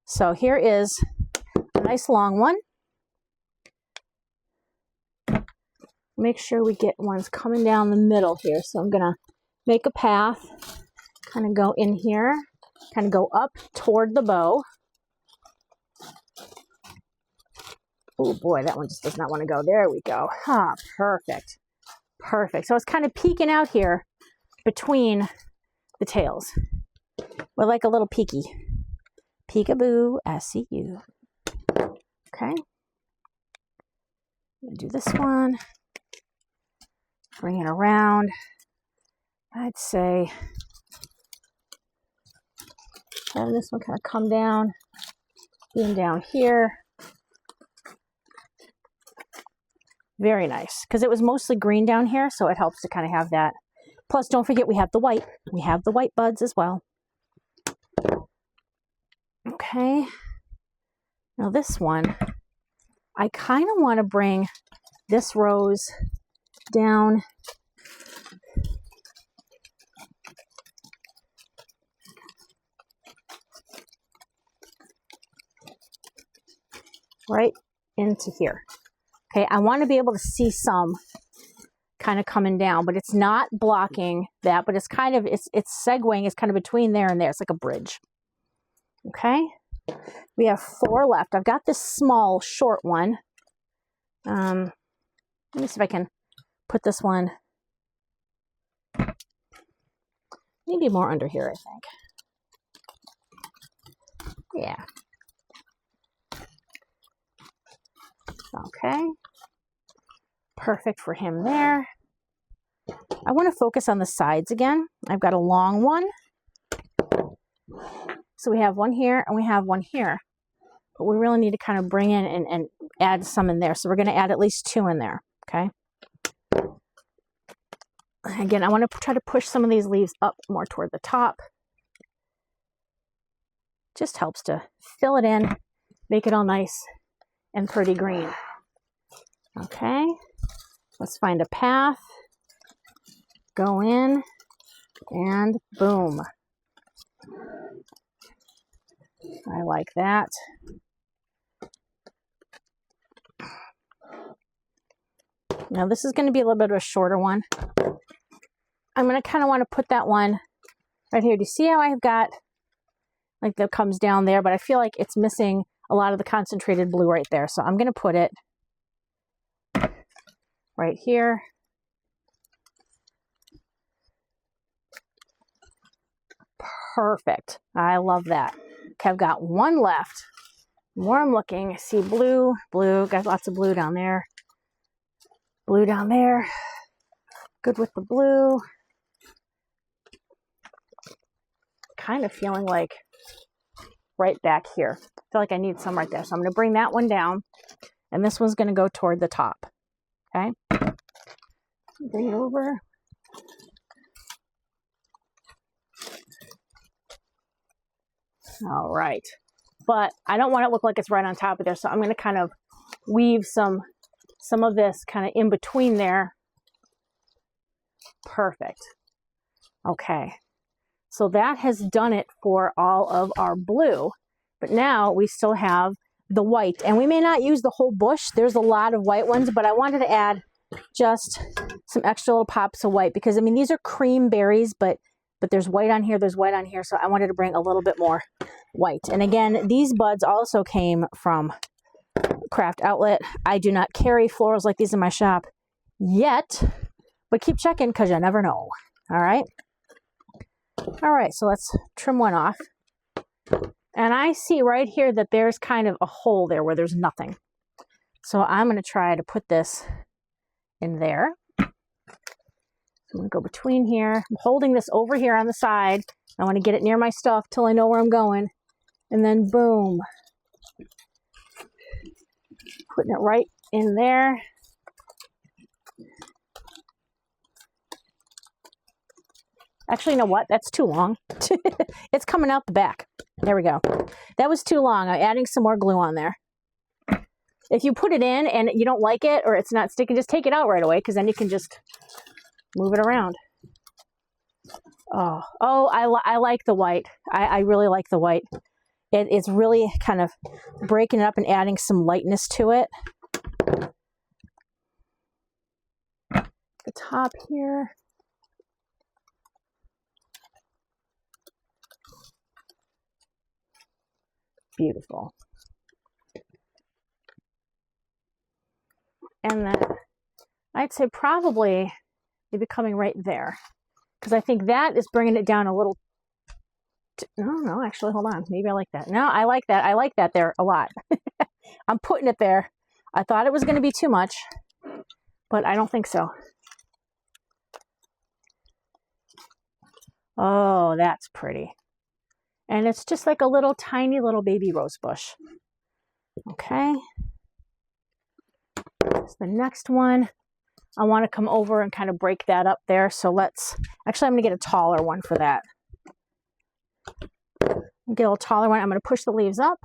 So here is a nice long one. Make sure we get ones coming down the middle here. So I'm going to make a path, kind of go in here, kind of go up toward the bow. Oh boy, that one just does not want to go. There we go. Ah, perfect. Perfect. So it's kind of peeking out here between the tails. We're like a little peeky. Peekaboo, I see you. Okay. I'm going to do this one. Bring it around. I'd say having this one kind of come down, being down here. Very nice, because it was mostly green down here, so it helps to kind of have that. Plus, don't forget we have the white. We have the white buds as well. Okay. Now this one, I kind of want to bring this rose down right into here. Okay, I want to be able to see some kind of coming down, but it's not blocking that, but it's kind of, it's segueing, it's kind of between there and there. It's like a bridge. Okay, we have 4 left. I've got this small, short one. Let me see if I can put this one maybe more under here, I think. Yeah. Okay. Perfect for him there. I want to focus on the sides again. I've got a long one. So we have one here and we have one here. But we really need to kind of bring in and add some in there. So we're going to add at least 2 in there. Okay. Again, I want to try to push some of these leaves up more toward the top. Just helps to fill it in, make it all nice and pretty green. Okay, let's find a path, go in, and boom. I like that. Now this is going to be a little bit of a shorter one. I'm going to kind of want to put that one right here. Do you see how I've got, like that comes down there, but I feel like it's missing a lot of the concentrated blue right there. So I'm going to put it right here. Perfect. I love that. Okay, I've got one left. More I'm looking, I see blue, got lots of blue down there. Blue down there. Good with the blue. Kind of feeling like right back here. I feel like I need some right there. So I'm going to bring that one down. And this one's going to go toward the top. Okay. Bring it over. All right. But I don't want it to look like it's right on top of there. So I'm going to kind of weave some of this kind of in between there. Perfect. Okay. So that has done it for all of our blue. But now we still have the white. And we may not use the whole bush. There's a lot of white ones, but I wanted to add just some extra little pops of white because, I mean, these are cream berries, but there's white on here, there's white on here. So I wanted to bring a little bit more white. And again, these buds also came from Craft Outlet. I do not carry florals like these in my shop yet, but keep checking because you never know. All right. All right, so let's trim one off. And I see right here that there's kind of a hole there where there's nothing. So I'm going to try to put this in there. I'm going to go between here. I'm holding this over here on the side. I want to get it near my stuff till I know where I'm going. And then boom. Putting it right in there. Actually, you know what? That's too long. It's coming out the back. There we go. That was too long. I'm adding some more glue on there. If you put it in and you don't like it or it's not sticking, just take it out right away because then you can just move it around. Oh, I like the white. I really like the white. It's really kind of breaking it up and adding some lightness to it. The top here. Beautiful. And then I'd say probably maybe coming right there because I think that is bringing it down a little. No, actually, hold on. Maybe I like that. No, I like that. I like that there a lot. I'm putting it there. I thought it was going to be too much, but I don't think so. Oh, that's pretty. And it's just like a little tiny little baby rose bush. Okay. So the next one, I want to come over and kind of break that up there. So actually I'm going to get a taller one for that. Get a little taller one. I'm going to push the leaves up.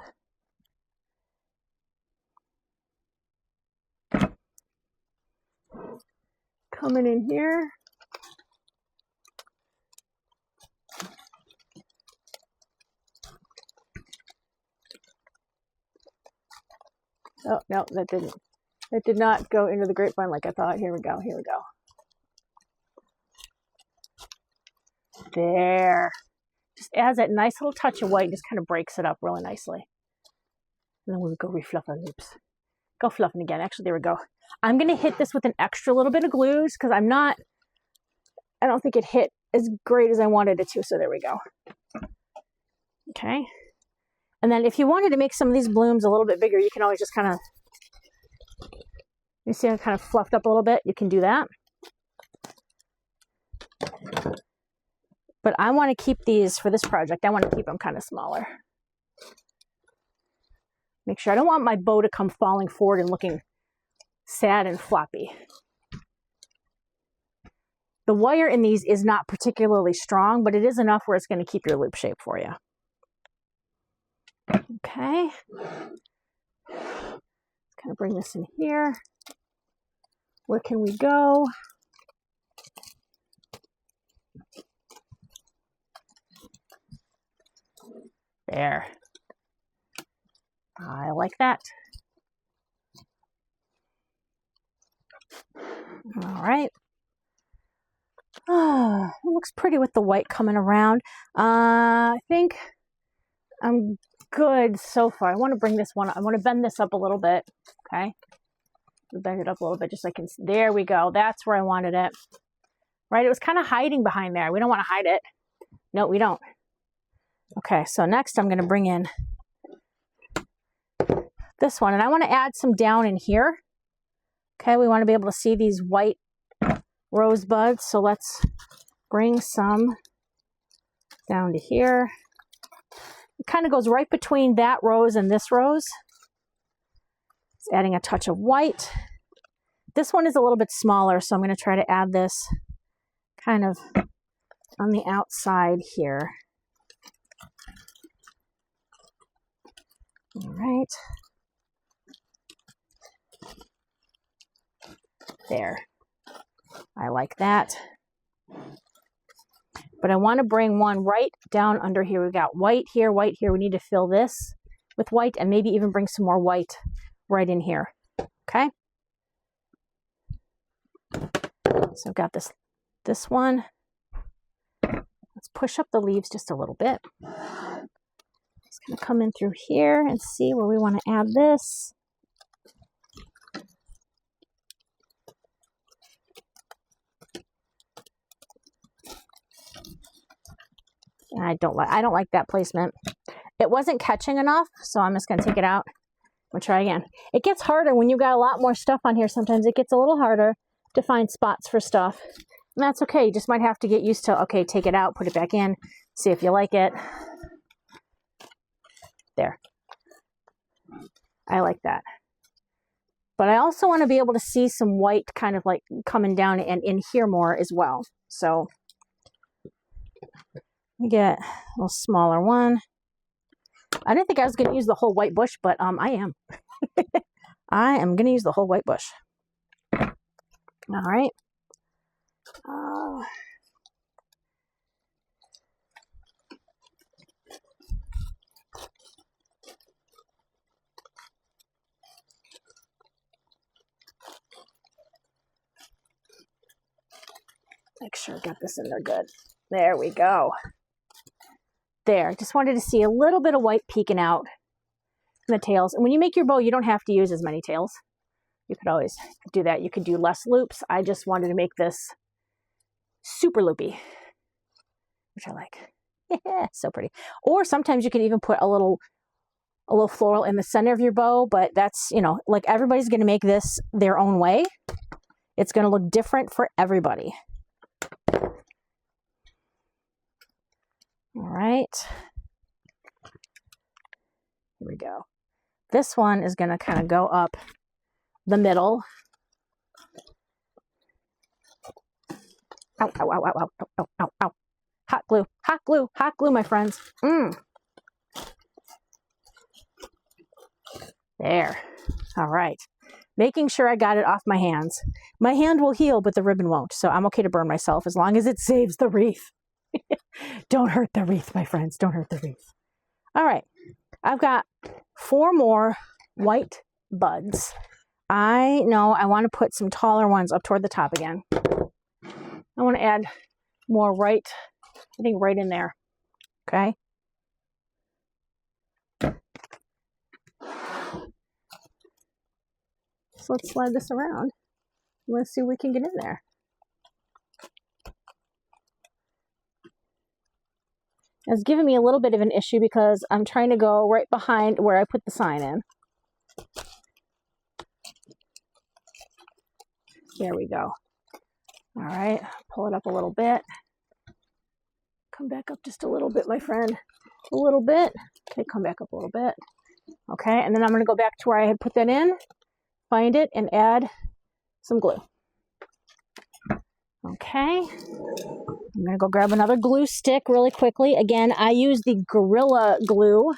Coming in here. Oh, no, that didn't. It did not go into the grapevine like I thought. Here we go. Here we go. There. Just adds that nice little touch of white and just kind of breaks it up really nicely. And then we'll go refluff our loops. Go fluffing again. Actually, there we go. I'm going to hit this with an extra little bit of glue because I don't think it hit as great as I wanted it to. So there we go. Okay. And then if you wanted to make some of these blooms a little bit bigger, you can always just kind of, you see how I kind of fluffed up a little bit? You can do that. But I want to keep these, for this project, I want to keep them kind of smaller. Make sure, I don't want my bow to come falling forward and looking sad and floppy. The wire in these is not particularly strong, but it is enough where it's going to keep your loop shape for you. Okay. Let's kind of bring this in here. Where can we go? There. I like that. All right. Oh, it looks pretty with the white coming around. I think I'm good so far. I want to bring this one, I want to bend this up a little bit. Okay. Bend it up a little bit just so I can, there we go. That's where I wanted it. Right? It was kind of hiding behind there. We don't want to hide it. No, we don't. Okay, so next I'm going to bring in this one, and I want to add some down in here. Okay, we want to be able to see these white rosebuds, so let's bring some down to here. It kind of goes right between that rose and this rose. It's adding a touch of white. This one is a little bit smaller, so I'm going to try to add this kind of on the outside here. All right. There. I like that. But I want to bring one right down under here. We've got white here, white here. We need to fill this with white and maybe even bring some more white right in here. Okay. So I've got this one. Let's push up the leaves just a little bit. Just going to come in through here and see where we want to add this. I don't like that placement. It wasn't catching enough, so I'm just going to take it out. We'll try again. It gets harder when you've got a lot more stuff on here. Sometimes it gets a little harder to find spots for stuff. And that's okay. You just might have to get used to, okay, take it out, put it back in, see if you like it. There. I like that. But I also want to be able to see some white kind of like coming down and in here more as well. So me get a little smaller one. I didn't think I was going to use the whole white bush, but I am. I am going to use the whole white bush. All right. Make sure I got this in there good. There we go. There. Just wanted to see a little bit of white peeking out from the tails. And when you make your bow, you don't have to use as many tails. You could always do that. You could do less loops. I just wanted to make this super loopy, which I like. Yeah, so pretty. Or sometimes you can even put a little floral in the center of your bow, but that's, you know, like everybody's going to make this their own way. It's going to look different for everybody. All right. Here we go. This one is going to kind of go up the middle. Ow, ow, ow, ow, ow, ow, ow, ow. Hot glue, hot glue, hot glue, my friends. There. All right. Making sure I got it off my hands. My hand will heal, but the ribbon won't. So I'm okay to burn myself as long as it saves the wreath. Don't hurt the wreath, my friends. Don't hurt the wreath. All right. I've got 4 more white buds. I know I want to put some taller ones up toward the top again. I want to add more right, I think right in there. Okay. So let's slide this around. Let's see what we can get in there. It's giving me a little bit of an issue because I'm trying to go right behind where I put the sign in. There we go. All right, pull it up a little bit. Come back up just a little bit, my friend. A little bit. Okay, come back up a little bit. Okay, and then I'm going to go back to where I had put that in, find it, and add some glue. Okay, I'm going to go grab another glue stick really quickly. Again, I use the Gorilla Glue,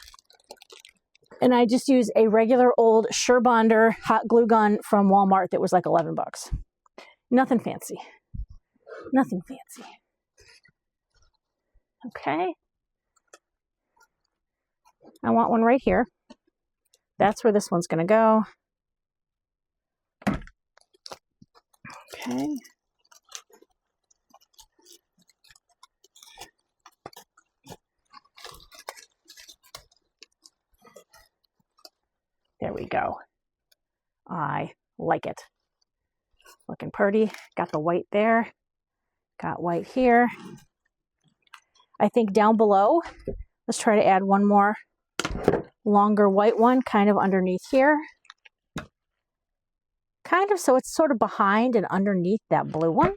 and I just use a regular old Surebonder hot glue gun from Walmart that was like 11 bucks. Nothing fancy. Nothing fancy. Okay. I want one right here. That's where this one's going to go. Okay. There we go. I like it. Looking pretty. Got the white there. Got white here. I think down below, let's try to add one more longer white one kind of underneath here. Kind of so it's sort of behind and underneath that blue one.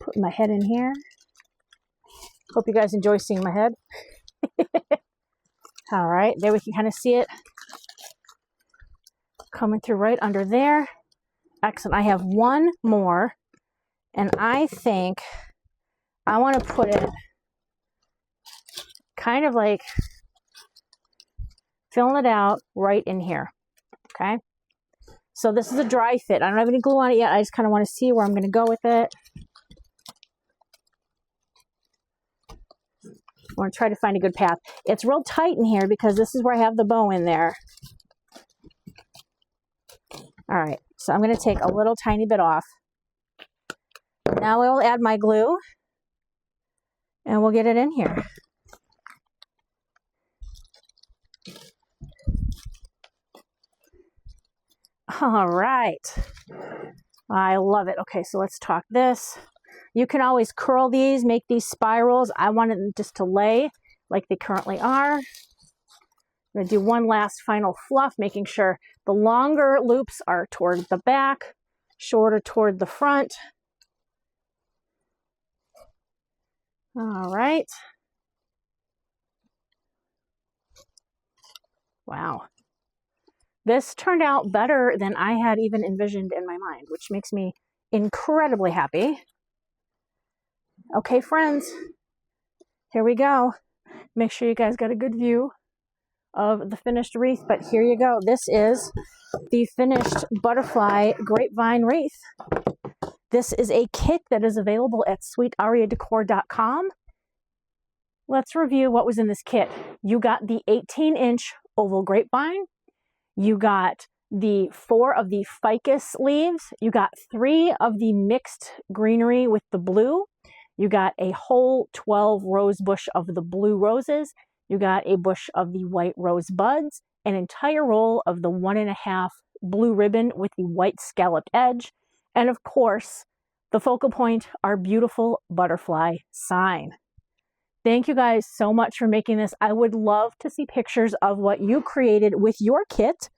Put my head in here. Hope you guys enjoy seeing my head. All right, there we can kind of see it coming through right under there. Excellent. I have one more, and I think I want to put it kind of like filling it out right in here. Okay. So this is a dry fit. I don't have any glue on it yet. I just kind of want to see where I'm going to go with it. I want to try to find a good path. It's real tight in here because this is where I have the bow in there. All right, so I'm going to take a little tiny bit off. Now we'll add my glue and we'll get it in here. All right, I love it. Okay, so let's talk this. You can always curl these, make these spirals. I wanted them just to lay like they currently are. I'm going to do one last final fluff, making sure the longer loops are toward the back, shorter toward the front. All right. Wow. This turned out better than I had even envisioned in my mind, which makes me incredibly happy. Okay, friends, here we go. Make sure you guys got a good view of the finished wreath, but here you go. This is the finished butterfly grapevine wreath. This is a kit that is available at sweetariadecor.com. Let's review what was in this kit. You got the 18-inch oval grapevine. You got the 4 of the ficus leaves. You got 3 of the mixed greenery with the blue. You got a whole 12 rose bush of the blue roses. You got a bush of the white rose buds, an entire roll of the 1.5 blue ribbon with the white scalloped edge, and of course, the focal point, our beautiful butterfly sign. Thank you guys so much for making this. I would love to see pictures of what you created with your kit.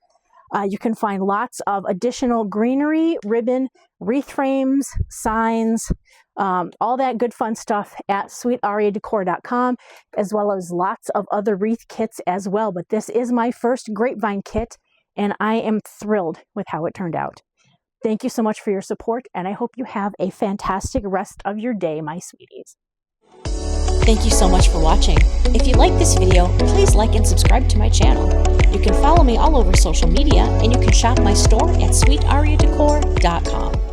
You can find lots of additional greenery, ribbon, wreath frames, signs, all that good fun stuff at sweetariadecor.com, as well as lots of other wreath kits as well. But this is my first grapevine kit, and I am thrilled with how it turned out. Thank you so much for your support, and I hope you have a fantastic rest of your day, my sweeties. Thank you so much for watching. If you like this video, please like and subscribe to my channel. You can follow me all over social media, and you can shop my store at sweetariadecor.com.